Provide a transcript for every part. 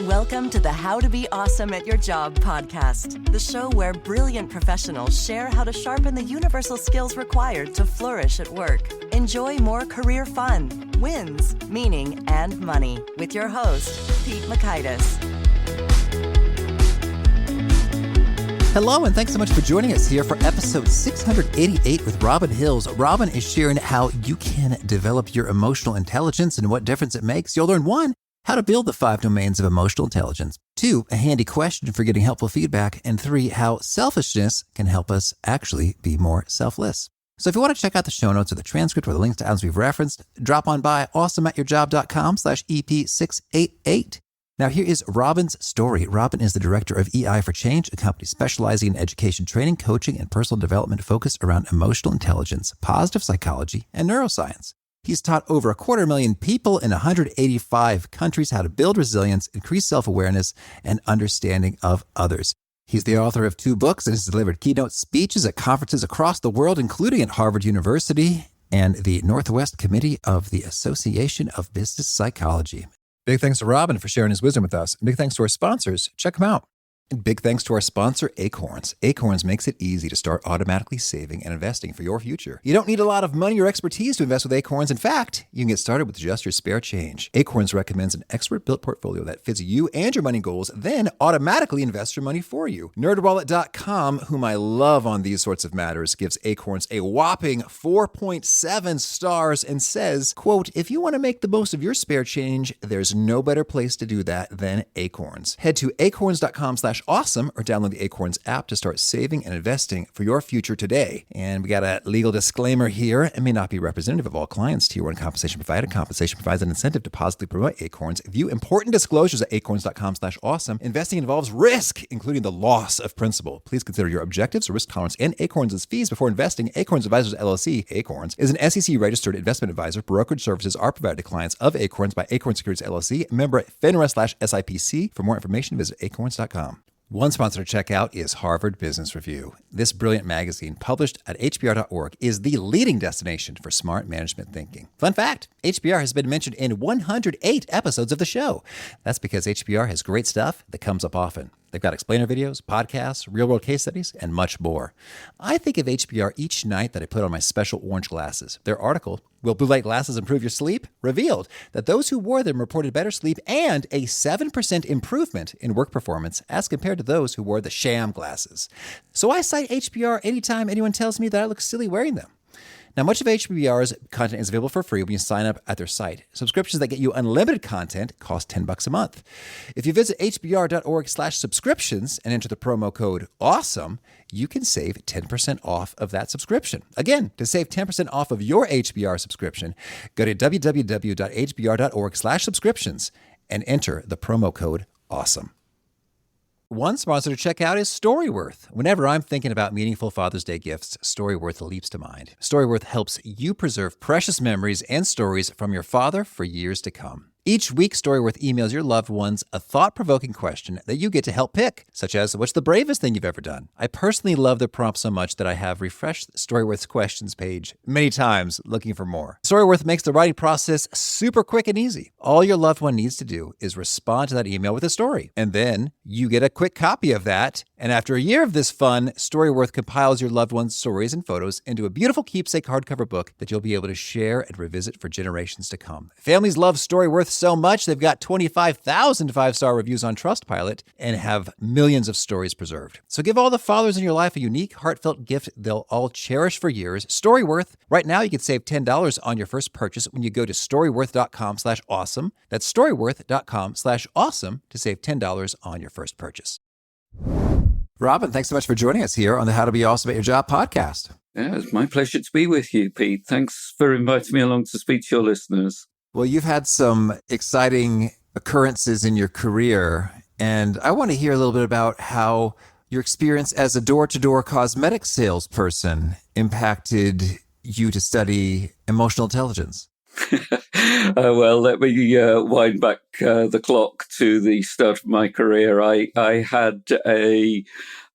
Welcome to the How to Be Awesome at Your Job podcast, the show where brilliant professionals share how to sharpen the universal skills required to flourish at work. Enjoy more career fun, wins, meaning, and money with your host, Pete Makaitis. Hello, and thanks so much for joining us here for episode 688 with Robin Hills. Robin is sharing how you can develop your emotional intelligence and what difference it makes. You'll learn 1, how to build the 5 domains of emotional intelligence. 2, a handy question for getting helpful feedback. And 3, how selfishness can help us actually be more selfless. So if you want to check out the show notes or the transcript or the links to items we've referenced, drop on by awesomeatyourjob.com/EP688. Now here is Robin's story. Robin is the director of EI for Change, a company specializing in education training, coaching, and personal development focused around emotional intelligence, positive psychology, and neuroscience. He's taught over 250,000 people in 185 countries how to build resilience, increase self-awareness, and understanding of others. He's the author of 2 books and has delivered keynote speeches at conferences across the world, including at Harvard University and the Northwest Committee of the Association of Business Psychology. Big thanks to Robin for sharing his wisdom with us. Big thanks to our sponsors. Check them out. And big thanks to our sponsor, Acorns. Acorns makes it easy to start automatically saving and investing for your future. You don't need a lot of money or expertise to invest with Acorns. In fact, you can get started with just your spare change. Acorns recommends an expert-built portfolio that fits you and your money goals, then automatically invests your money for you. NerdWallet.com, whom I love on these sorts of matters, gives Acorns a whopping 4.7 stars and says, quote, if you want to make the most of your spare change, there's no better place to do that than Acorns. Head to acorns.com/awesome or download the Acorns app to start saving and investing for your future today. And we got a legal disclaimer here. It may not be representative of all clients. Tier 1 compensation provided. Compensation provides an incentive to positively promote Acorns. View important disclosures at acorns.com/awesome. Investing involves risk, including the loss of principal. Please consider your objectives, risk tolerance, and Acorns' fees before investing. Acorns Advisors LLC, Acorns, is an SEC-registered investment advisor. Brokerage services are provided to clients of Acorns by Acorns Securities LLC, member FINRA/SIPC. For more information, visit acorns.com. One sponsor to check out is Harvard Business Review. This brilliant magazine, published at hbr.org, is the leading destination for smart management thinking. Fun fact, HBR has been mentioned in 108 episodes of the show. That's because HBR has great stuff that comes up often. They've got explainer videos, podcasts, real-world case studies, and much more. I think of HBR each night that I put on my special orange glasses. Their article, Will Blue Light Glasses Improve Your Sleep?, revealed that those who wore them reported better sleep and a 7% improvement in work performance as compared to those who wore the sham glasses. So I cite HBR anytime anyone tells me that I look silly wearing them. Now, much of HBR's content is available for free when you sign up at their site. Subscriptions that get you unlimited content cost $10 a month. If you visit hbr.org/subscriptions and enter the promo code AWESOME, you can save 10% off of that subscription. Again, to save 10% off of your HBR subscription, go to www.hbr.org/subscriptions and enter the promo code AWESOME. One sponsor to check out is Storyworth. Whenever I'm thinking about meaningful Father's Day gifts, Storyworth leaps to mind. Storyworth helps you preserve precious memories and stories from your father for years to come. Each week, Storyworth emails your loved ones a thought-provoking question that you get to help pick, such as, what's the bravest thing you've ever done? I personally love the prompt so much that I have refreshed Storyworth's questions page many times looking for more. Storyworth makes the writing process super quick and easy. All your loved one needs to do is respond to that email with a story, and then you get a quick copy of that. And after a year of this fun, Storyworth compiles your loved one's stories and photos into a beautiful keepsake hardcover book that you'll be able to share and revisit for generations to come. Families love Storyworth so much, they've got 25,000 5-star reviews on Trustpilot and have millions of stories preserved. So give all the fathers in your life a unique, heartfelt gift they'll all cherish for years. Storyworth. Right now, you can save $10 on your first purchase when you go to storyworth.com/awesome. That's storyworth.com/awesome to save $10 on your first purchase. Robin, thanks so much for joining us here on the How to Be Awesome at Your Job podcast. Yeah, it's my pleasure to be with you, Pete. Thanks for inviting me along to speak to your listeners. Well, you've had some exciting occurrences in your career, and I want to hear a little bit about how your experience as a door-to-door cosmetic salesperson impacted you to study emotional intelligence. Well, let me wind back the clock to the start of my career. I had a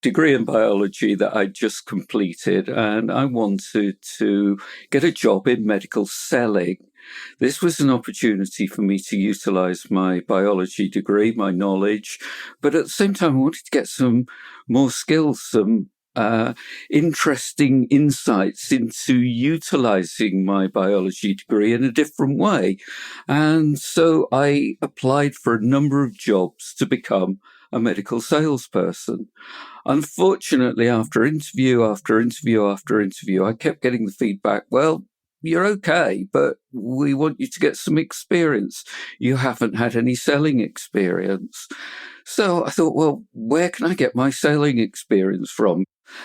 degree in biology that I just completed, and I wanted to get a job in medical selling. This was an opportunity for me to utilize my biology degree, my knowledge, but at the same time, I wanted to get some more skills, some interesting insights into utilizing my biology degree in a different way. And so I applied for a number of jobs to become a medical salesperson. Unfortunately, after interview after interview after interview, I kept getting the feedback, well, you're okay, but we want you to get some experience. You haven't had any selling experience. So I thought, well, where can I get my selling experience from?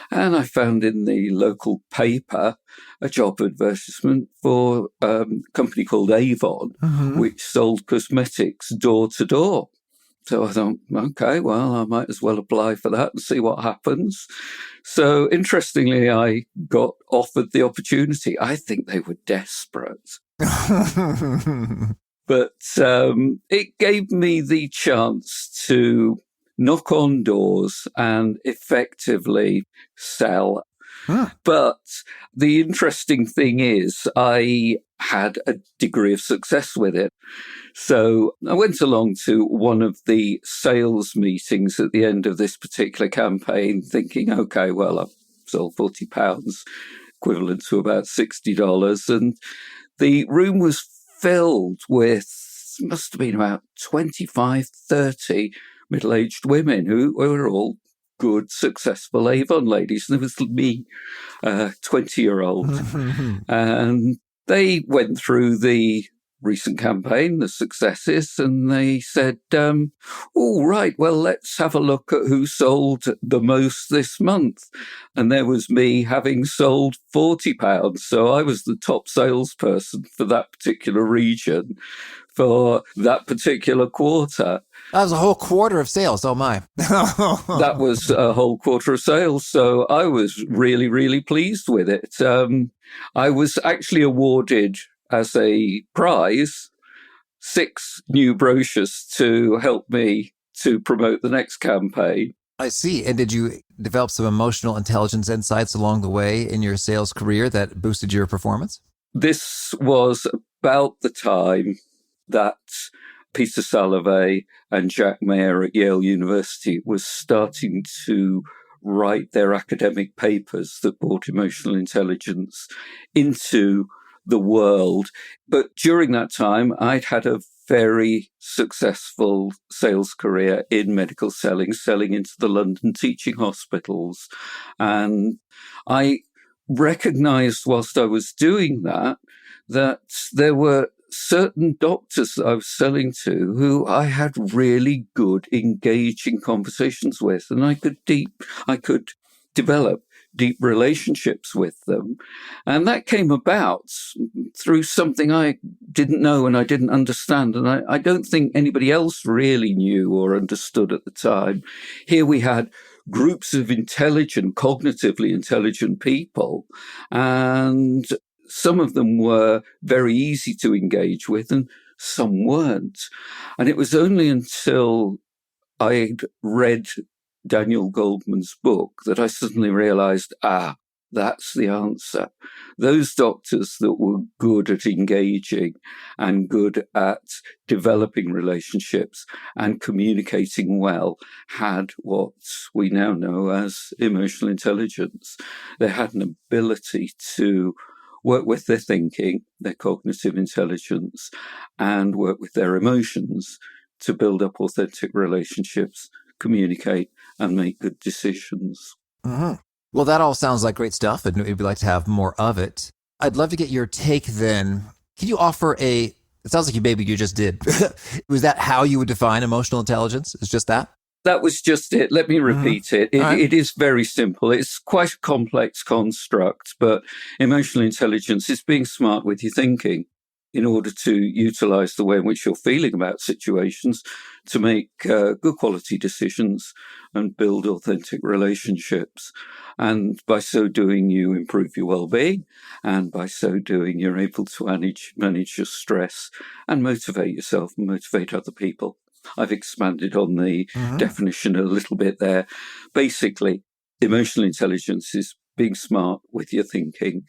And I found in the local paper a job advertisement for a company called Avon, which sold cosmetics door to door. So I thought, okay, well, I might as well apply for that and see what happens. So interestingly, I got offered the opportunity. I think they were desperate. But it gave me the chance to knock on doors and effectively sell. But the interesting thing is I had a degree of success with it. So I went along to one of the sales meetings at the end of this particular campaign thinking, okay, well, I've sold £40, equivalent to about $60. And the room was filled with, must have been about 25, 30 middle-aged women who were all good, successful Avon ladies. And there was me, 20-year-old. And they went through the recent campaign, the successes, and they said, oh, right, well, let's have a look at who sold the most this month. And there was me having sold £40. So I was the top salesperson for that particular region for that particular quarter. That was a whole quarter of sales. Oh, my. That was a whole quarter of sales. So I was really, really pleased with it. I was actually awarded as a prize 6 new brochures to help me to promote the next campaign. I see. And did you develop some emotional intelligence insights along the way in your sales career that boosted your performance? This was about the time that Peter Salovey and Jack Mayer at Yale University was starting to write their academic papers that brought emotional intelligence into the world. But during that time, I'd had a very successful sales career in medical selling into the London teaching hospitals. And I recognized whilst I was doing that there were certain doctors that I was selling to who I had really good, engaging conversations with, and I could develop deep relationships with them. And that came about through something I didn't know and I didn't understand. And I don't think anybody else really knew or understood at the time. Here we had groups of intelligent, cognitively intelligent people, and some of them were very easy to engage with and some weren't. And it was only until I'd read Daniel Goldman's book that I suddenly realized, that's the answer. Those doctors that were good at engaging and good at developing relationships and communicating well had what we now know as emotional intelligence. They had an ability to work with their thinking, their cognitive intelligence, and work with their emotions to build up authentic relationships, communicate, and make good decisions. Mm-hmm. Well, that all sounds like great stuff, and we'd like to have more of it. I'd love to get your take then. Can you offer it sounds like you just did. Was that how you would define emotional intelligence? It's just that? That was just it. Let me repeat it. It is very simple. It's quite a complex construct, but emotional intelligence is being smart with your thinking in order to utilize the way in which you're feeling about situations to make good quality decisions and build authentic relationships. And by so doing, you improve your well-being. And by so doing, you're able to manage your stress and motivate yourself and motivate other people. I've expanded on the definition a little bit there. Basically, emotional intelligence is being smart with your thinking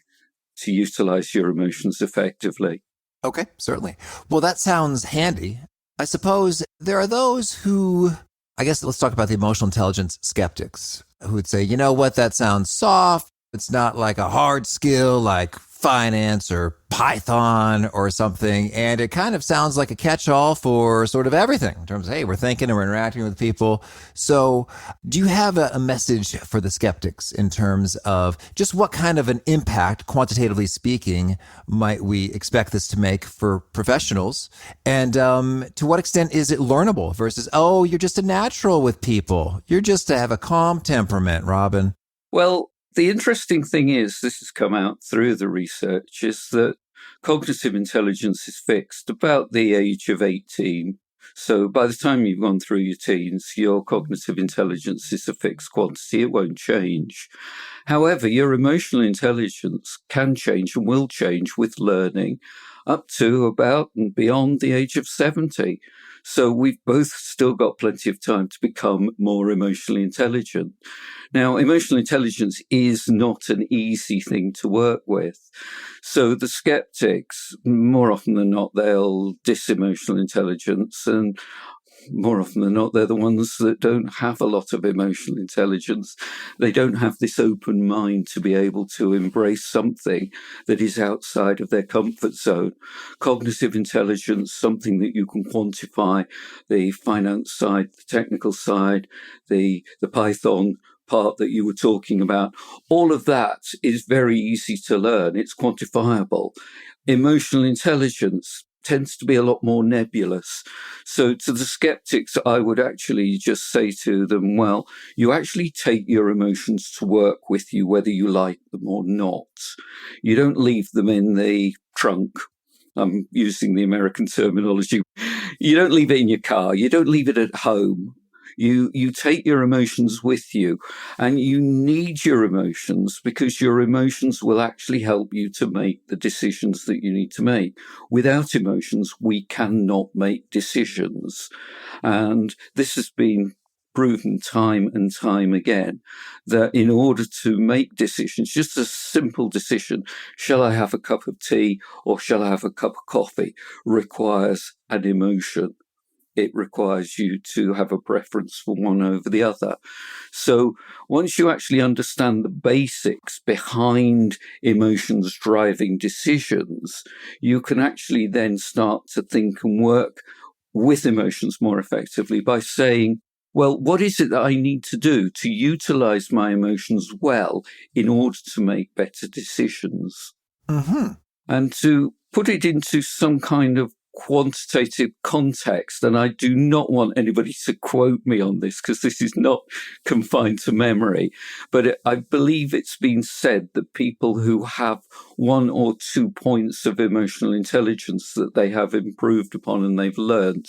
to utilize your emotions effectively. Okay, certainly. Well, that sounds handy. I suppose there are those who, I guess let's talk about the emotional intelligence skeptics who would say, you know what, that sounds soft. It's not like a hard skill like finance or Python or something. And it kind of sounds like a catch-all for sort of everything in terms of, hey, we're thinking and we're interacting with people. So do you have a message for the skeptics in terms of just what kind of an impact, quantitatively speaking, might we expect this to make for professionals? And to what extent is it learnable versus, oh, you're just a natural with people. You're just to have a calm temperament, Robin. Well, the interesting thing is, this has come out through the research, is that cognitive intelligence is fixed about the age of 18. So by the time you've gone through your teens, your cognitive intelligence is a fixed quantity. It won't change. However, your emotional intelligence can change and will change with learning up to about and beyond the age of 70. So we've both still got plenty of time to become more emotionally intelligent. Now, emotional intelligence is not an easy thing to work with. So the skeptics, more often than not, they'll diss emotional intelligence, and more often than not, they're the ones that don't have a lot of emotional intelligence. They don't have this open mind to be able to embrace something that is outside of their comfort zone. Cognitive intelligence, something that you can quantify, the finance side, the technical side, the Python part that you were talking about, all of that is very easy to learn. It's quantifiable. Emotional intelligence tends to be a lot more nebulous. So to the skeptics, I would actually just say to them, well, you actually take your emotions to work with you, whether you like them or not. You don't leave them in the trunk. I'm using the American terminology. You don't leave it in your car. You don't leave it at home. You take your emotions with you, and you need your emotions because your emotions will actually help you to make the decisions that you need to make. Without emotions, we cannot make decisions. And this has been proven time and time again that in order to make decisions, just a simple decision, shall I have a cup of tea or shall I have a cup of coffee, requires an emotion. It requires you to have a preference for one over the other. So once you actually understand the basics behind emotions driving decisions, you can actually then start to think and work with emotions more effectively by saying, well, what is it that I need to do to utilize my emotions well in order to make better decisions? Mm-hmm. And to put it into some kind of quantitative context, and I do not want anybody to quote me on this because this is not confined to memory, but I believe it's been said that people who have 1 or 2 points of emotional intelligence that they have improved upon and they've learned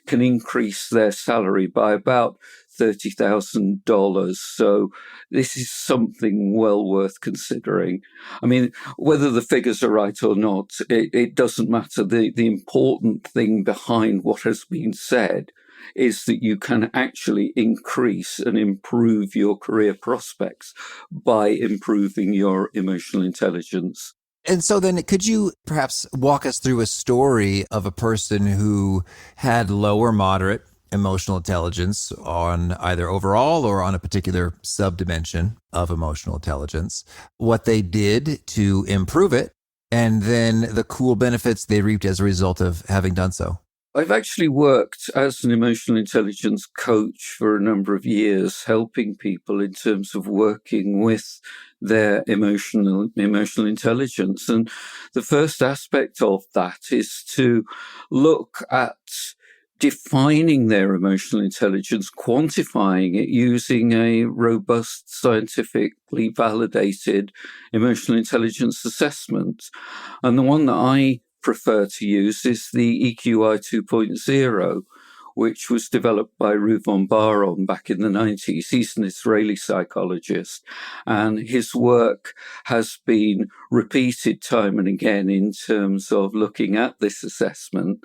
can increase their salary by about $30,000. So this is something well worth considering. I mean, whether the figures are right or not, it doesn't matter. The important thing behind what has been said is that you can actually increase and improve your career prospects by improving your emotional intelligence. And so then could you perhaps walk us through a story of a person who had low or moderate emotional intelligence on either overall or on a particular subdimension of emotional intelligence, what they did to improve it, and then the cool benefits they reaped as a result of having done so? I've actually worked as an emotional intelligence coach for a number of years, helping people in terms of working with their emotional intelligence. And the first aspect of that is to look at defining their emotional intelligence, quantifying it using a robust, scientifically validated emotional intelligence assessment. And the one that I prefer to use is the EQI 2.0, which was developed by Reuven Bar-On back in the 90s. He's an Israeli psychologist, and his work has been repeated time and again in terms of looking at this assessment.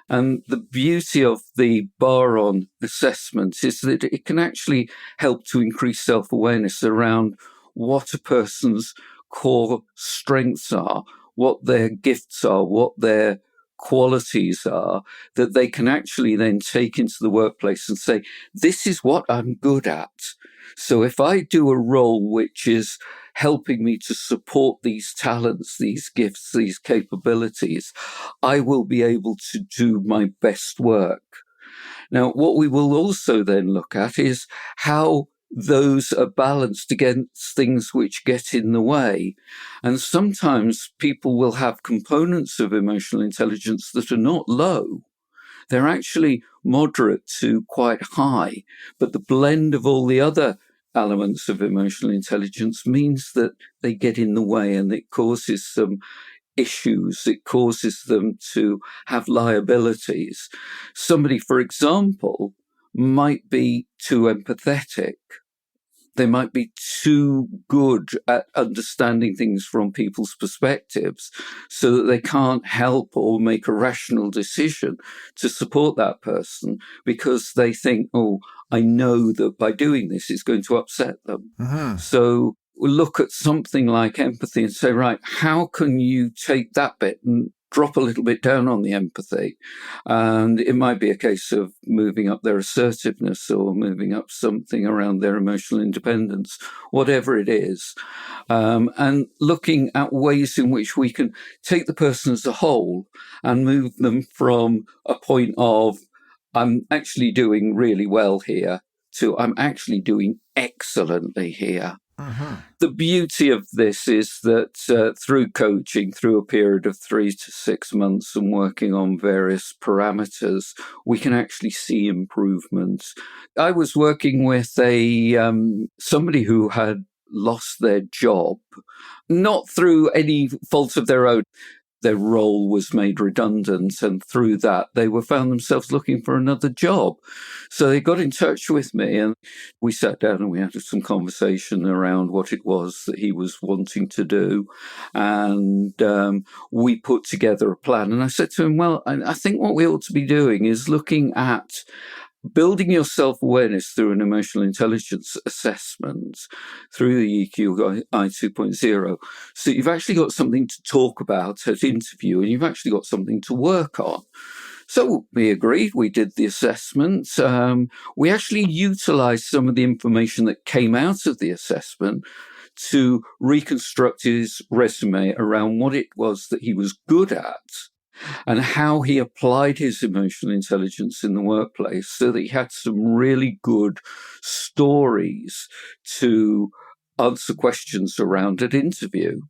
And the beauty of the Bar-On assessment is that it can actually help to increase self-awareness around what a person's core strengths are, what their gifts are, what their qualities are, that they can actually then take into the workplace and say, this is what I'm good at. So if I do a role which is helping me to support these talents, these gifts, these capabilities, I will be able to do my best work. Now, what we will also then look at is how those are balanced against things which get in the way. And sometimes people will have components of emotional intelligence that are not low. They're actually moderate to quite high, but the blend of all the other elements of emotional intelligence means that they get in the way and it causes some issues. It causes them to have liabilities. Somebody, for example, might be too empathetic. They might be too good at understanding things from people's perspectives so that they can't help or make a rational decision to support that person because they think, oh, I know that by doing this, it's going to upset them. Mm-hmm. So we'll look at something like empathy and say, right, how can you take that bit and drop a little bit down on the empathy? And it might be a case of moving up their assertiveness or moving up something around their emotional independence, whatever it is. And looking at ways in which we can take the person as a whole and move them from a point of, I'm actually doing really well here, to I'm actually doing excellently here. Mm-hmm. The beauty of this is that through coaching, through a period of 3 to 6 months and working on various parameters, we can actually see improvements. I was working with somebody who had lost their job, not through any fault of their own. Their role was made redundant, and through that, they found themselves looking for another job. So they got in touch with me, and we sat down and we had some conversation around what it was that he was wanting to do. And we put together a plan. And I said to him, well, I think what we ought to be doing is looking at building your self-awareness through an emotional intelligence assessment through the EQI 2.0. So you've actually got something to talk about at interview and you've actually got something to work on. So we agreed, we did the assessment. We actually utilized some of the information that came out of the assessment to reconstruct his resume around what it was that he was good at and how he applied his emotional intelligence in the workplace so that he had some really good stories to answer questions around at interview.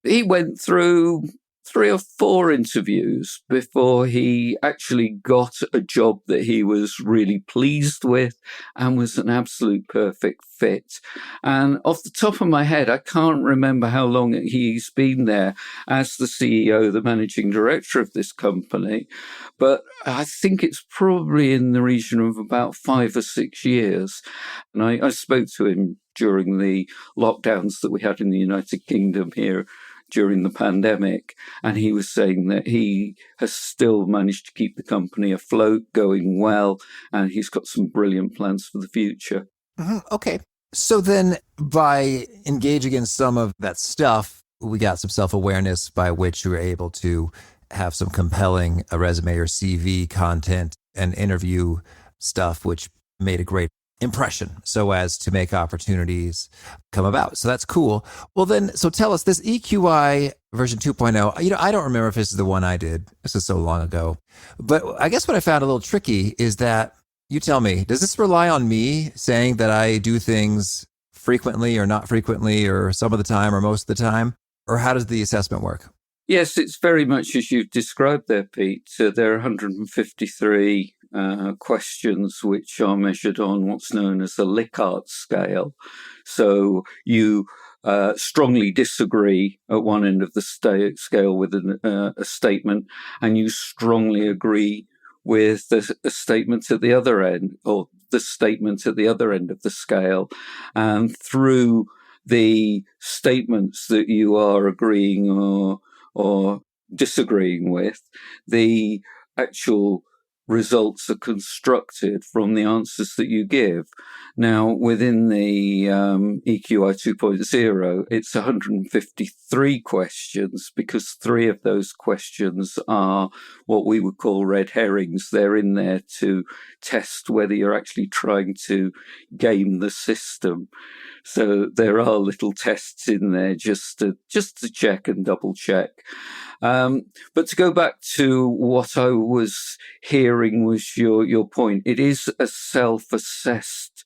He went through 3 or 4 interviews before he actually got a job that he was really pleased with and was an absolute perfect fit. And off the top of my head, I can't remember how long he's been there as the CEO, the managing director of this company, but I think it's probably in the region of about 5 or 6 years. And I spoke to him during the lockdowns that we had in the United Kingdom here during the pandemic, and he was saying that he has still managed to keep the company afloat, going well, and he's got some brilliant plans for the future. Mm-hmm. Okay. So then by engaging in some of that stuff, we got some self-awareness by which we were able to have some compelling resume or CV content and interview stuff, which made a great impression so as to make opportunities come about. So that's cool. Well then, so tell us this EQI version 2.0, I don't remember if this is the one I did. This is so long ago. But I guess what I found a little tricky is that, you tell me, does this rely on me saying that I do things frequently or not frequently or some of the time or most of the time? Or how does the assessment work? Yes, it's very much as you've described there, Pete. There are 153 questions which are measured on what's known as the Likert scale. So you strongly disagree at one end of the scale with a statement, and you strongly agree with a statement at the other end, or the statement at the other end of the scale. And through the statements that you are agreeing or disagreeing with, the actual results are constructed from the answers that you give. Now, within the EQI 2.0, it's 153 questions, because 3 of those questions are what we would call red herrings. They're in there to test whether you're actually trying to game the system. So there are little tests in there just to check and double check. But to go back to what I was hearing was your point. It is a self-assessed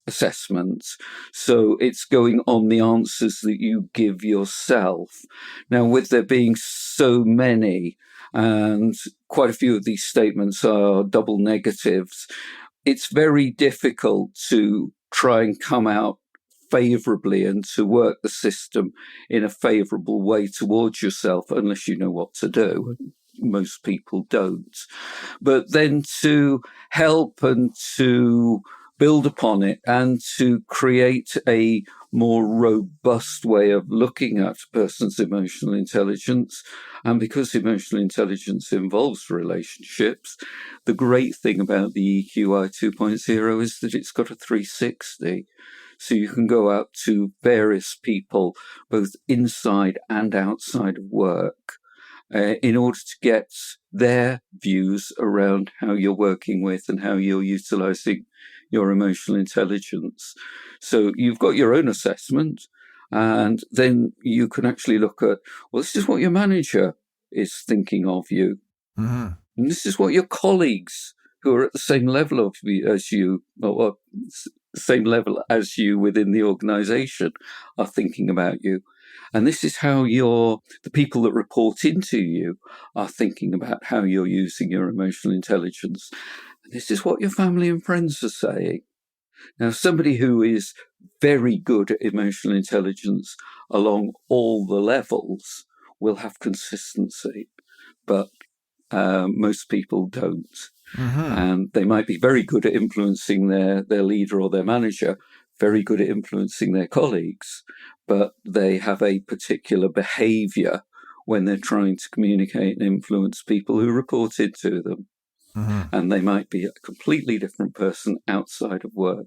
assessment. So it's going on the answers that you give yourself. Now, with there being so many, and quite a few of these statements are double negatives, it's very difficult to try and come out favorably and to work the system in a favorable way towards yourself, unless you know what to do. Most people don't. But then to help and to build upon it and to create a more robust way of looking at a person's emotional intelligence. And because emotional intelligence involves relationships, the great thing about the EQI 2.0 is that it's got a 360. So you can go out to various people, both inside and outside of work, in order to get their views around how you're working with and how you're utilizing your emotional intelligence. So you've got your own assessment, and then you can actually look at, well, this is what your manager is thinking of you. Mm-hmm. And this is what your colleagues who are at the same level of as you, or same level as you within the organization, are thinking about you. And this is how the people that report into you are thinking about how you're using your emotional intelligence. And this is what your family and friends are saying. Now, somebody who is very good at emotional intelligence along all the levels will have consistency, but most people don't. Mm-hmm. And they might be very good at influencing their leader or their manager, very good at influencing their colleagues, but they have a particular behavior when they're trying to communicate and influence people who report into them. Mm-hmm. And they might be a completely different person outside of work.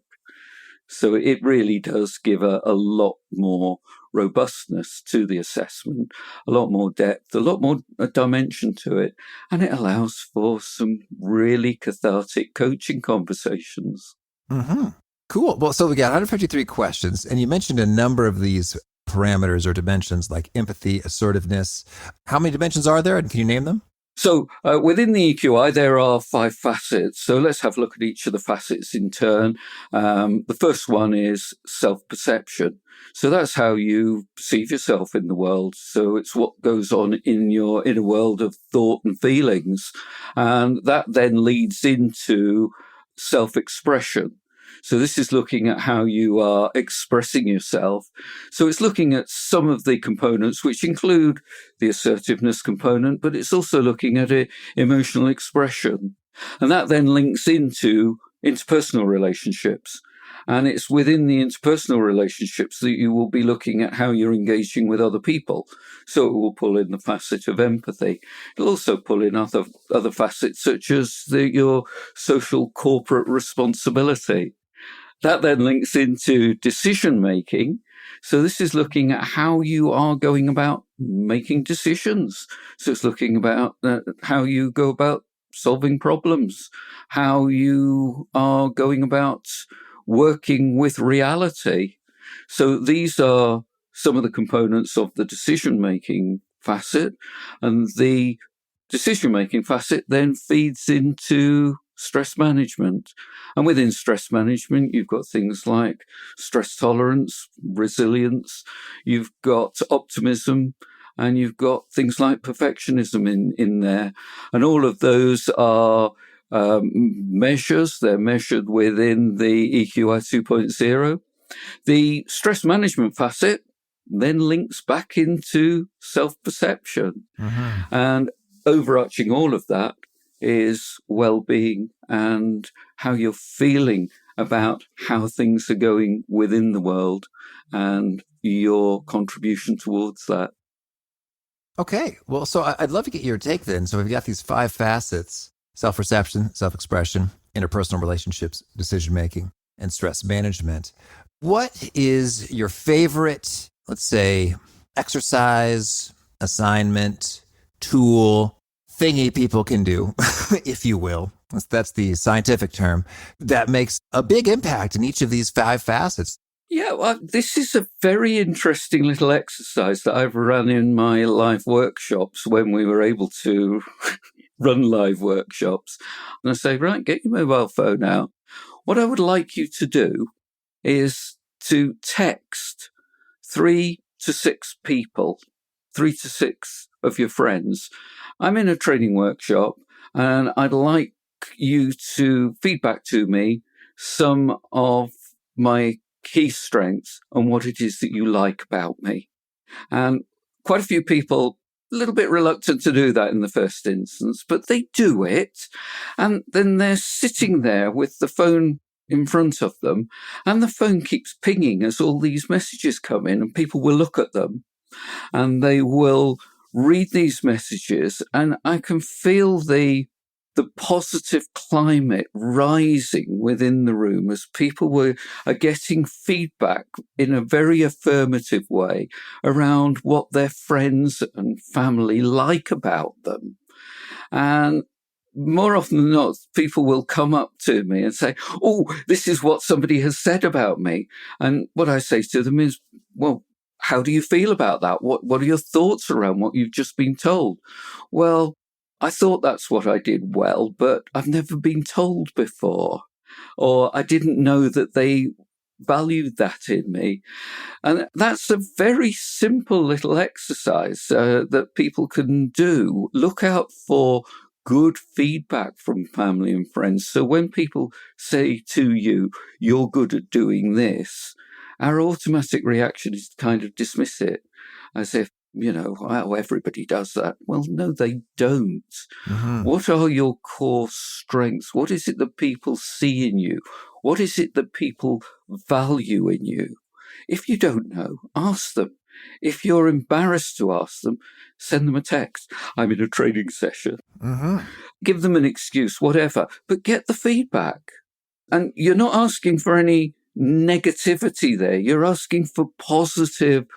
So it really does give a lot more robustness to the assessment, a lot more depth, a lot more dimension to it, and it allows for some really cathartic coaching conversations. Mm-hmm. Cool. Well, so we got 153 questions, and you mentioned a number of these parameters or dimensions like empathy, assertiveness. How many dimensions are there, and can you name them? So within the EQI, there are 5 facets. So let's have a look at each of the facets in turn. The first one is self-perception. So that's how you perceive yourself in the world. So it's what goes on in your inner world of thought and feelings. And that then leads into self-expression. So this is looking at how you are expressing yourself. So it's looking at some of the components, which include the assertiveness component, but it's also looking at emotional expression. And that then links into interpersonal relationships. And it's within the interpersonal relationships that you will be looking at how you're engaging with other people. So it will pull in the facet of empathy. It'll also pull in other facets, such as your social corporate responsibility. That then links into decision-making. So this is looking at how you are going about making decisions. So it's looking about how you go about solving problems, how you are going about working with reality. So these are some of the components of the decision-making facet, and the decision-making facet then feeds into stress management. And within stress management, you've got things like stress tolerance, resilience, you've got optimism, and you've got things like perfectionism in there. And all of those are measures. They're measured within the EQI 2.0. The stress management facet then links back into self-perception. Mm-hmm. And overarching all of that is well-being and how you're feeling about how things are going within the world and your contribution towards that. Okay. Well, so I'd love to get your take then. So we've got these 5 facets. self-perception, self-expression, interpersonal relationships, decision-making, and stress management. What is your favorite, let's say, exercise, assignment, tool, thingy people can do, if you will? That's the scientific term that makes a big impact in each of these 5 facets. Yeah, well, this is a very interesting little exercise that I've run in my live workshops when we were able to run live workshops. And I say, right, get your mobile phone out. What I would like you to do is to text 3 to 6 people, 3 to 6 of your friends. I'm in a training workshop and I'd like you to feedback to me some of my key strengths and what it is that you like about me. And quite a few people, a little bit reluctant to do that in the first instance, but they do it. And then they're sitting there with the phone in front of them, and the phone keeps pinging as all these messages come in, and people will look at them and they will read these messages, and I can feel the positive climate rising within the room as people are getting feedback in a very affirmative way around what their friends and family like about them. And more often than not, people will come up to me and say, oh, this is what somebody has said about me. And what I say to them is, well, how do you feel about that? What are your thoughts around what you've just been told? Well, I thought that's what I did well, but I've never been told before, or I didn't know that they valued that in me. And that's a very simple little exercise that people can do. Look out for good feedback from family and friends. So when people say to you, you're good at doing this, our automatic reaction is to kind of dismiss it as if, well, everybody does that. Well, no, they don't. Mm-hmm. What are your core strengths? What is it that people see in you? What is it that people value in you? If you don't know, ask them. If you're embarrassed to ask them, send them a text. I'm in a training session. Mm-hmm. Give them an excuse, whatever, but get the feedback. And you're not asking for any negativity there. You're asking for positive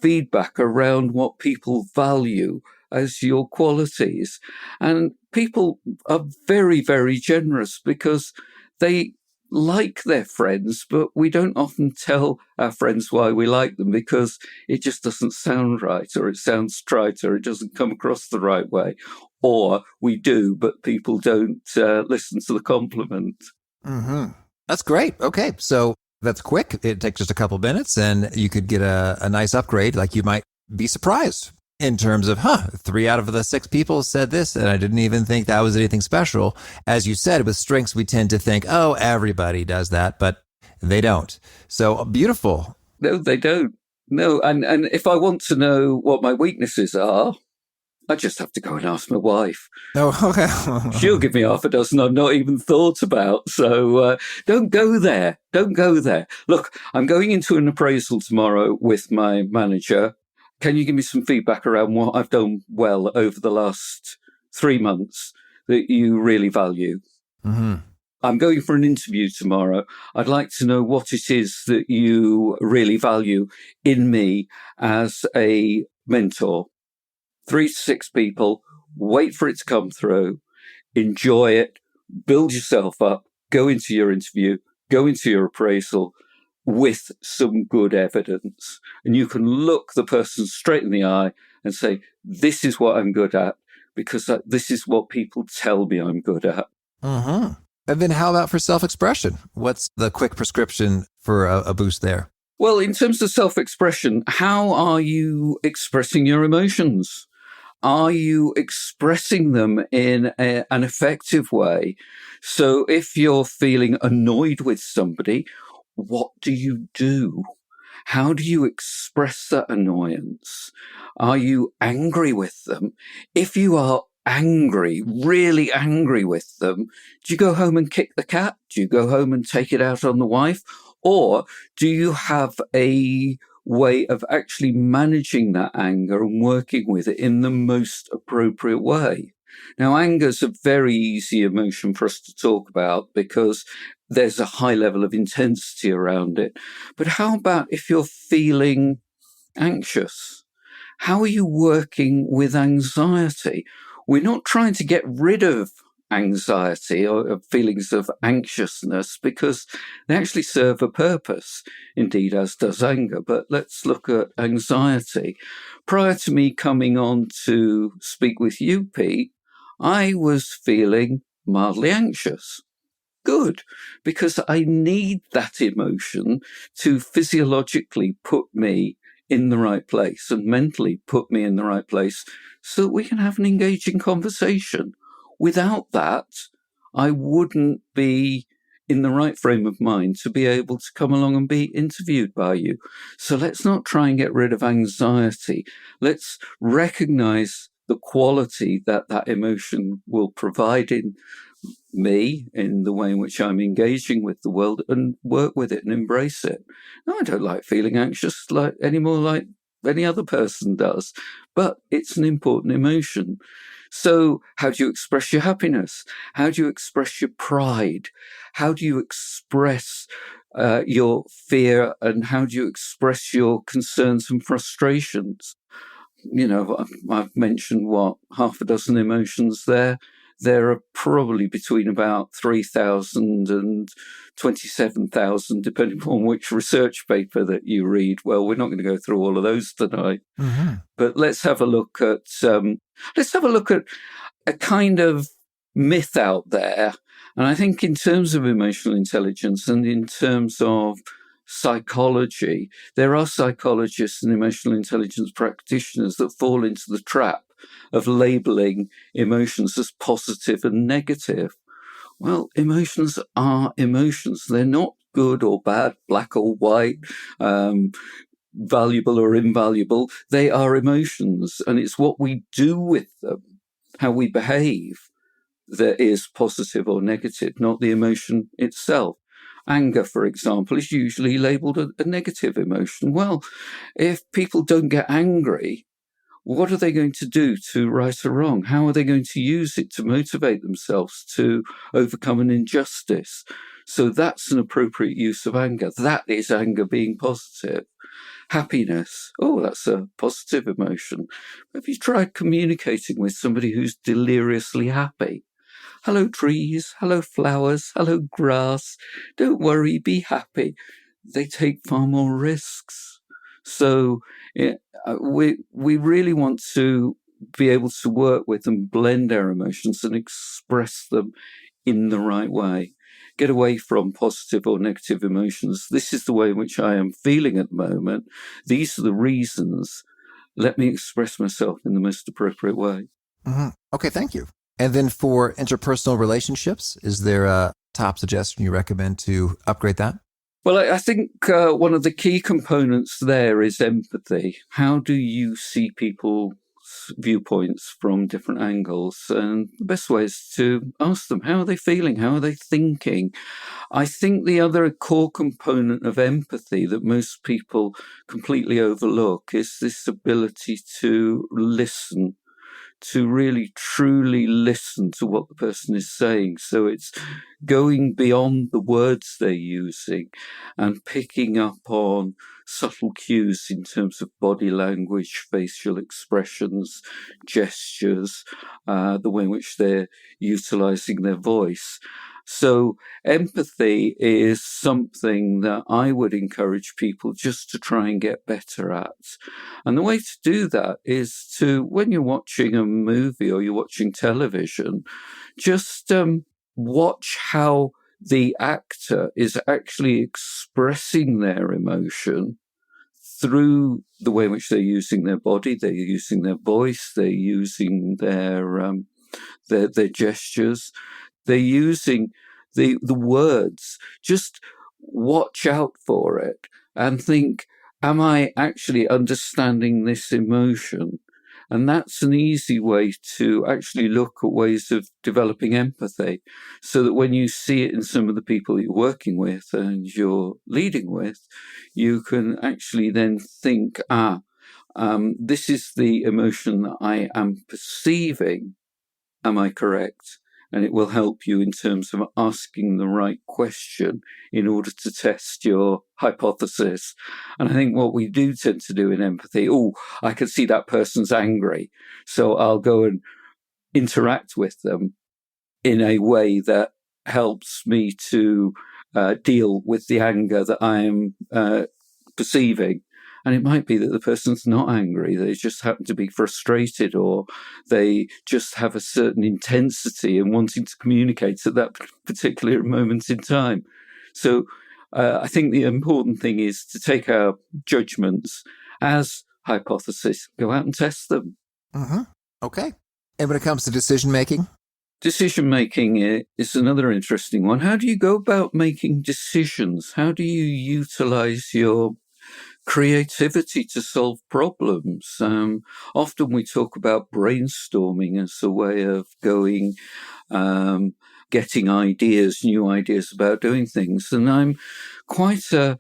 feedback around what people value as your qualities. And people are very, very generous because they like their friends, but we don't often tell our friends why we like them because it just doesn't sound right, or it sounds trite, or it doesn't come across the right way. Or we do, but people don't listen to the compliment. Mm-hmm. That's great. Okay, so that's quick. It takes just a couple minutes and you could get a nice upgrade. Like you might be surprised in terms of, 3 out of the 6 people said this and I didn't even think that was anything special. As you said, with strengths, we tend to think, oh, everybody does that, but they don't. So beautiful. No, they don't. No, and if I want to know what my weaknesses are, I just have to go and ask my wife. Oh, okay. She'll give me half a dozen I've not even thought about. So don't go there. Don't go there. Look, I'm going into an appraisal tomorrow with my manager. Can you give me some feedback around what I've done well over the last 3 months that you really value? Mm-hmm. I'm going for an interview tomorrow. I'd like to know what it is that you really value in me as a mentor. 3 to 6 people, wait for it to come through, enjoy it, build yourself up, go into your interview, go into your appraisal with some good evidence. And you can look the person straight in the eye and say, this is what I'm good at, because this is what people tell me I'm good at. Mm-hmm. And then how about for self-expression? What's the quick prescription for a boost there? Well, in terms of self-expression, how are you expressing your emotions? Are you expressing them in an effective way? So if you're feeling annoyed with somebody, what do you do? How do you express that annoyance? Are you angry with them? If you are angry, really angry with them, do you go home and kick the cat? Do you go home and take it out on the wife? Or do you have a way of actually managing that anger and working with it in the most appropriate way? Now, anger is a very easy emotion for us to talk about because there's a high level of intensity around it. But how about if you're feeling anxious? How are you working with anxiety? We're not trying to get rid of anxiety or feelings of anxiousness because they actually serve a purpose, indeed, as does anger. But let's look at anxiety. Prior to me coming on to speak with you, Pete, I was feeling mildly anxious. Good, because I need that emotion to physiologically put me in the right place and mentally put me in the right place so that we can have an engaging conversation. Without that, I wouldn't be in the right frame of mind to be able to come along and be interviewed by you. So let's not try and get rid of anxiety. Let's recognize the quality that that emotion will provide in me, in the way in which I'm engaging with the world, and work with it and embrace it. No, I don't like feeling anxious anymore like any other person does, but it's an important emotion. So how do you express your happiness? How do you express your pride? How do you express your fear, and how do you express your concerns and frustrations? You know, I've mentioned half a dozen emotions there. There are probably between about 3,000 and 27,000, depending on which research paper that you read. Well, we're not going to go through all of those tonight, but let's have a look at a kind of myth out there. And I think in terms of emotional intelligence and in terms of psychology, there are psychologists and emotional intelligence practitioners that fall into the trap of labeling emotions as positive and negative. Well, emotions are emotions. They're not good or bad, black or white, valuable or invaluable. They are emotions, and it's what we do with them, how we behave, that is positive or negative, not the emotion itself. Anger, for example, is usually labeled a negative emotion. Well, if people don't get angry, what are they going to do to right a wrong? How are they going to use it to motivate themselves to overcome an injustice? So that's an appropriate use of anger. That is anger being positive. Happiness. Oh, that's a positive emotion. Have you tried communicating with somebody who's deliriously happy? Hello, trees. Hello, flowers. Hello, grass. Don't worry, be happy. They take far more risks. So we really want to be able to work with and blend our emotions and express them in the right way. Get away from positive or negative emotions. This is the way in which I am feeling at the moment. These are the reasons. Let me express myself in the most appropriate way. Okay, thank you. And then for interpersonal relationships, is there a top suggestion you recommend to upgrade that? Well, I think one of the key components there is empathy. How do you see people's viewpoints from different angles? And the best way is to ask them, how are they feeling? How are they thinking? I think the other core component of empathy that most people completely overlook is this ability to listen, to really truly listen to what the person is saying. So it's going beyond the words they're using and picking up on subtle cues in terms of body language, facial expressions, gestures, the way in which they're utilizing their voice. So empathy is something that I would encourage people just to try and get better at. And the way to do that is to, when you're watching a movie or you're watching television, just watch how the actor is actually expressing their emotion through the way in which they're using their body, they're using their voice, they're using their gestures, they're using the words. Just watch out for it and think, am I actually understanding this emotion? And that's an easy way to actually look at ways of developing empathy, so that when you see it in some of the people you're working with and you're leading with, you can actually then think, this is the emotion that I am perceiving. am I correct? And it will help you in terms of asking the right question in order to test your hypothesis. And I think what we do tend to do in empathy, I can see that person's angry, so I'll go and interact with them in a way that helps me to deal with the anger that I am perceiving. And it might be that the person's not angry. They just happen to be frustrated, or they just have a certain intensity in wanting to communicate at that particular moment in time. So I think the important thing is to take our judgments as hypotheses, go out and test them. Mm-hmm. Okay. And when it comes to decision making? Decision making is another interesting one. How do you go about making decisions? How do you utilize your creativity to solve problems? Often we talk about brainstorming as a way of getting ideas, new ideas about doing things. And I'm quite a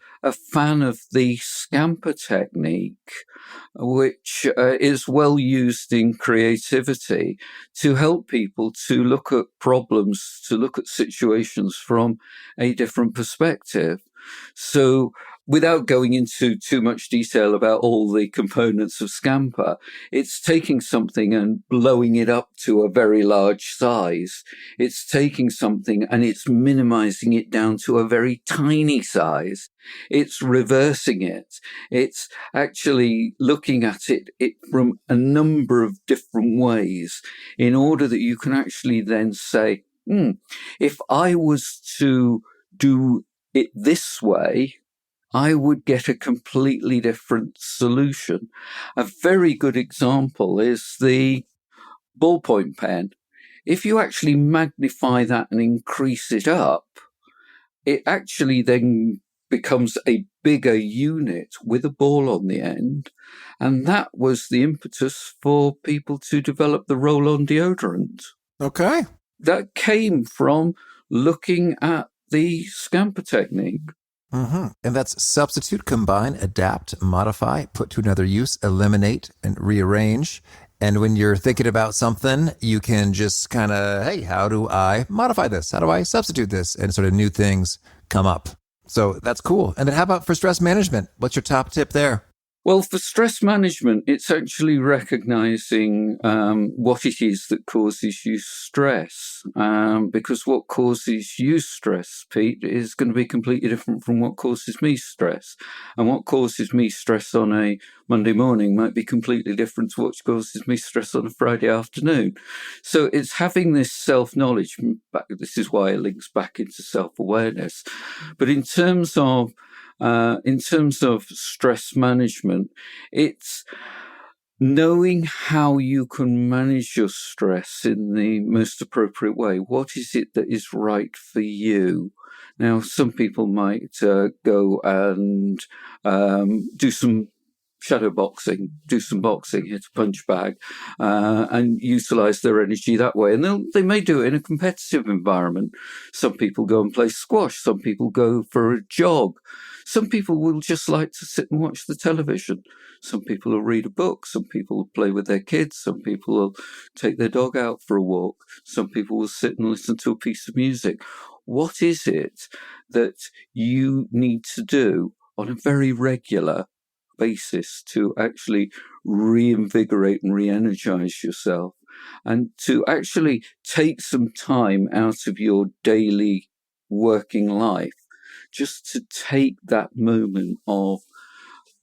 fan of the scamper technique, which is well used in creativity to help people to look at problems, to look at situations from a different perspective. So without going into too much detail about all the components of Scamper, it's taking something and blowing it up to a very large size. It's taking something and it's minimizing it down to a very tiny size. It's reversing it. It's actually looking at it from a number of different ways in order that you can actually then say, if I was to do it this way, I would get a completely different solution. A very good example is the ballpoint pen. If you actually magnify that and increase it up, it actually then becomes a bigger unit with a ball on the end. And that was the impetus for people to develop the roll-on deodorant. Okay. That came from looking at the Scamper technique. Mm-hmm. And that's substitute, combine, adapt, modify, put to another use, eliminate, and rearrange. And when you're thinking about something, you can just kind of, hey, how do I modify this? How do I substitute this? And sort of new things come up. So that's cool. And then how about for stress management? What's your top tip there? Well, for stress management, it's actually recognizing what it is that causes you stress. Because what causes you stress, Pete, is going to be completely different from what causes me stress. And what causes me stress on a Monday morning might be completely different to what causes me stress on a Friday afternoon. So it's having this self-knowledge. This is why it links back into self-awareness. But in terms of stress management, it's knowing how you can manage your stress in the most appropriate way. What is it that is right for you? Now, some people might go and do some shadow boxing, do some boxing, hit a punch bag, and utilize their energy that way. And they may do it in a competitive environment. Some people go and play squash. Some people go for a jog. Some people will just like to sit and watch the television. Some people will read a book. Some people will play with their kids. Some people will take their dog out for a walk. Some people will sit and listen to a piece of music. What is it that you need to do on a very regular basis to actually reinvigorate and re-energize yourself, and to actually take some time out of your daily working life just to take that moment of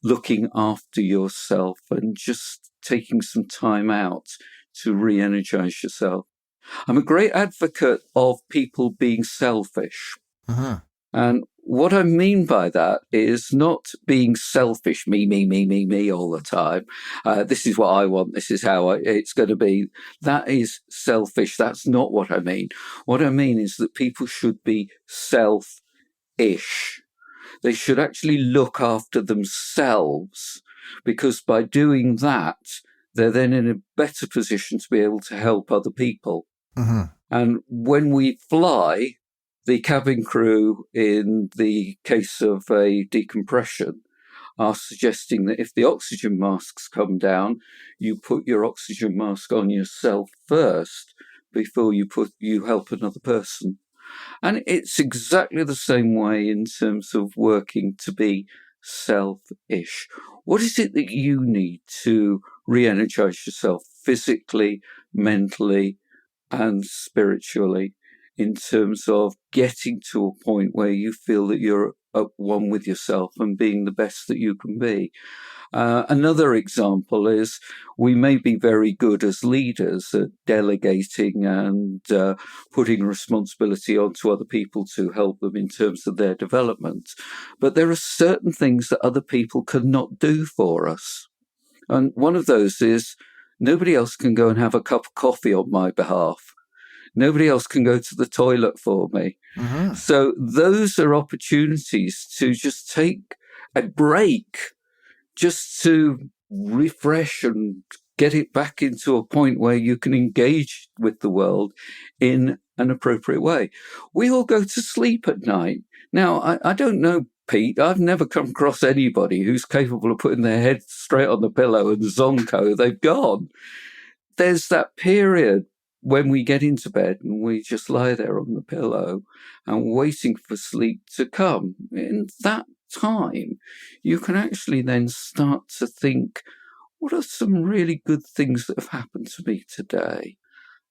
looking after yourself and just taking some time out to re-energize yourself. I'm a great advocate of people being selfish. Uh-huh. And what I mean by that is not being selfish, me all the time. This is what I want. This is how it's going to be. That is selfish. That's not what I mean. What I mean is that people should be self-ish. They should actually look after themselves, because by doing that, they're then in a better position to be able to help other people. Uh-huh. And when we fly, the cabin crew, in the case of a decompression, are suggesting that if the oxygen masks come down, you put your oxygen mask on yourself first, before you help another person. And it's exactly the same way in terms of working to be selfish. What is it that you need to re-energize yourself physically, mentally, and spiritually in terms of getting to a point where you feel that you're at one with yourself and being the best that you can be? Another example is we may be very good as leaders at delegating and putting responsibility onto other people to help them in terms of their development. But there are certain things that other people cannot do for us. And one of those is nobody else can go and have a cup of coffee on my behalf. Nobody else can go to the toilet for me. Mm-hmm. So those are opportunities to just take a break, just to refresh and get it back into a point where you can engage with the world in an appropriate way. We all go to sleep at night. Now, I don't know, Pete, I've never come across anybody who's capable of putting their head straight on the pillow and zonko, they've gone. There's that period when we get into bed and we just lie there on the pillow and waiting for sleep to come. In that time, you can actually then start to think, what are some really good things that have happened to me today?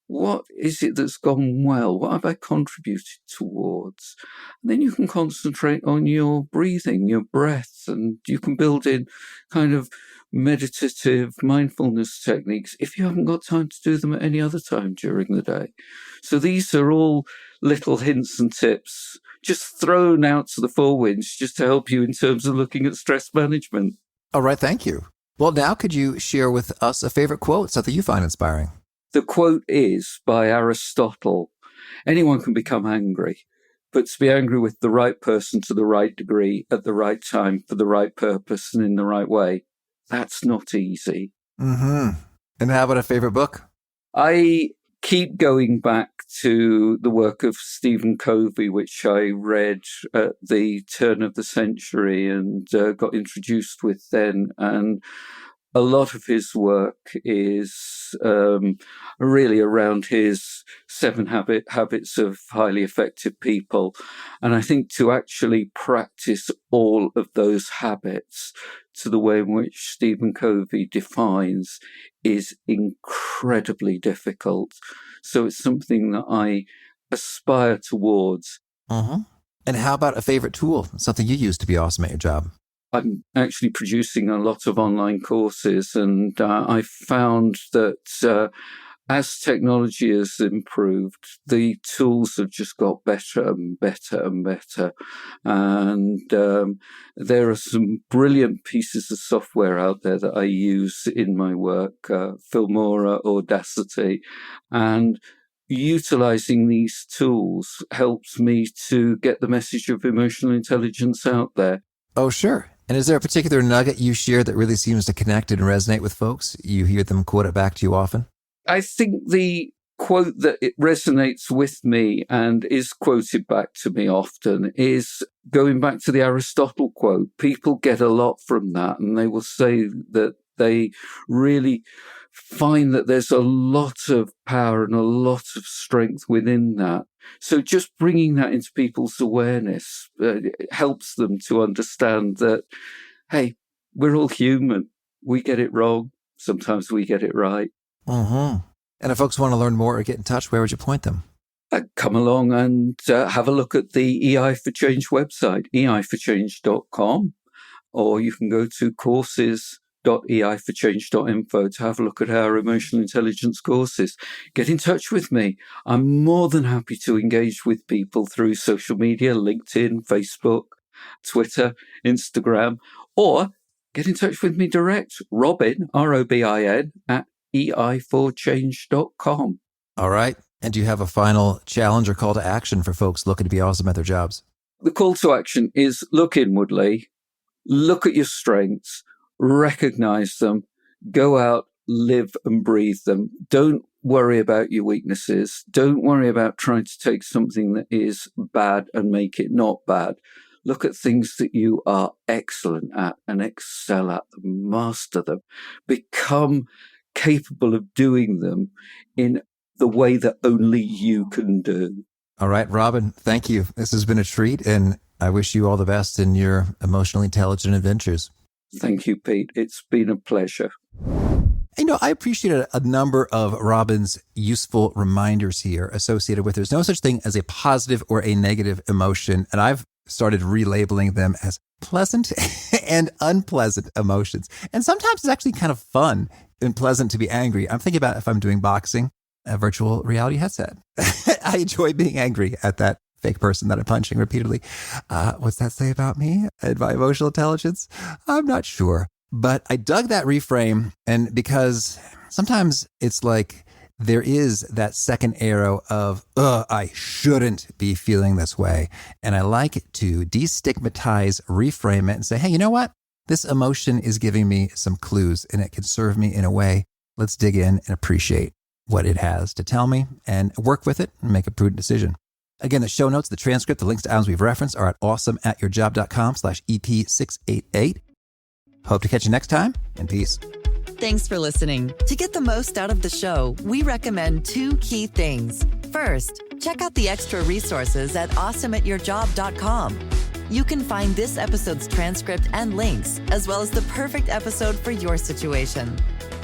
What is it that's gone well? What have I contributed towards? And then you can concentrate on your breathing, your breath, and you can build in kind of meditative mindfulness techniques if you haven't got time to do them at any other time during the day. So these are all little hints and tips just thrown out to the four winds just to help you in terms of looking at stress management. All right, thank you. Well, now could you share with us a favorite quote, something you find inspiring? The quote is by Aristotle: anyone can become angry, but to be angry with the right person to the right degree at the right time for the right purpose and in the right way, that's not easy. Mm-hmm. And how about a favorite book? I keep going back to the work of Stephen Covey, which I read at the turn of the century and got introduced with then. And a lot of his work is really around his 7 habits of highly effective people. And I think to actually practice all of those habits to the way in which Stephen Covey defines is incredibly difficult. So it's something that I aspire towards. Mm-hmm. And how about a favorite tool, something you use to be awesome at your job? I'm actually producing a lot of online courses, and I found that as technology has improved, the tools have just got better and better and better. And there are some brilliant pieces of software out there that I use in my work, Filmora, Audacity, and utilizing these tools helps me to get the message of emotional intelligence out there. Oh, sure. And is there a particular nugget you share that really seems to connect and resonate with folks? You hear them quote it back to you often? I think the quote that it resonates with me and is quoted back to me often is going back to the Aristotle quote. People get a lot from that, and they will say that they really find that there's a lot of power and a lot of strength within that. So just bringing that into people's awareness helps them to understand that, hey, we're all human. We get it wrong. Sometimes we get it right. Mm-hmm. And if folks want to learn more or get in touch, where would you point them? Come along and have a look at the EI for Change website, eiforchange.com, or you can go to courses.eiforchange.info to have a look at our emotional intelligence courses. Get in touch with me. I'm more than happy to engage with people through social media, LinkedIn, Facebook, Twitter, Instagram, or get in touch with me direct, Robin, R-O-B-I-N, at eiforchange.com. All right. And do you have a final challenge or call to action for folks looking to be awesome at their jobs? The call to action is look inwardly, look at your strengths, recognize them, go out, live and breathe them. Don't worry about your weaknesses. Don't worry about trying to take something that is bad and make it not bad. Look at things that you are excellent at and excel at them, master them, become capable of doing them in the way that only you can do. All right, Robin, thank you. This has been a treat, and I wish you all the best in your emotionally intelligent adventures. Thank you, Pete. It's been a pleasure. I appreciated a number of Robin's useful reminders here associated with there's no such thing as a positive or a negative emotion. And I've started relabeling them as pleasant and unpleasant emotions. And sometimes it's actually kind of fun and pleasant to be angry. I'm thinking about if I'm doing boxing, a virtual reality headset. I enjoy being angry at that fake person that I'm punching repeatedly. What's that say about me and my emotional intelligence? I'm not sure. But I dug that reframe, and because sometimes it's like there is that second arrow of, I shouldn't be feeling this way. And I like to destigmatize, reframe it, and say, hey, you know what? This emotion is giving me some clues, and it can serve me in a way. Let's dig in and appreciate what it has to tell me and work with it and make a prudent decision. Again, the show notes, the transcript, the links to items we've referenced are at awesomeatyourjob.com/EP688. Hope to catch you next time, and peace. Thanks for listening. To get the most out of the show, we recommend 2 key things. First, check out the extra resources at awesomeatyourjob.com. You can find this episode's transcript and links, as well as the perfect episode for your situation.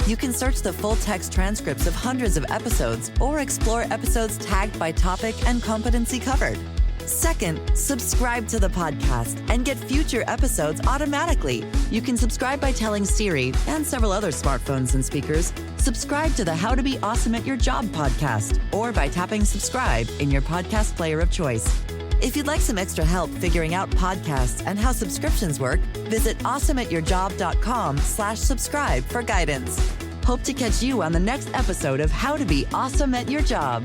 You can search the full-text transcripts of hundreds of episodes or explore episodes tagged by topic and competency covered. Second, subscribe to the podcast and get future episodes automatically. You can subscribe by telling Siri and several other smartphones and speakers, subscribe to the How to Be Awesome at Your Job podcast, or by tapping subscribe in your podcast player of choice. If you'd like some extra help figuring out podcasts and how subscriptions work, visit awesomeatyourjob.com/subscribe for guidance. Hope to catch you on the next episode of How to Be Awesome at Your Job.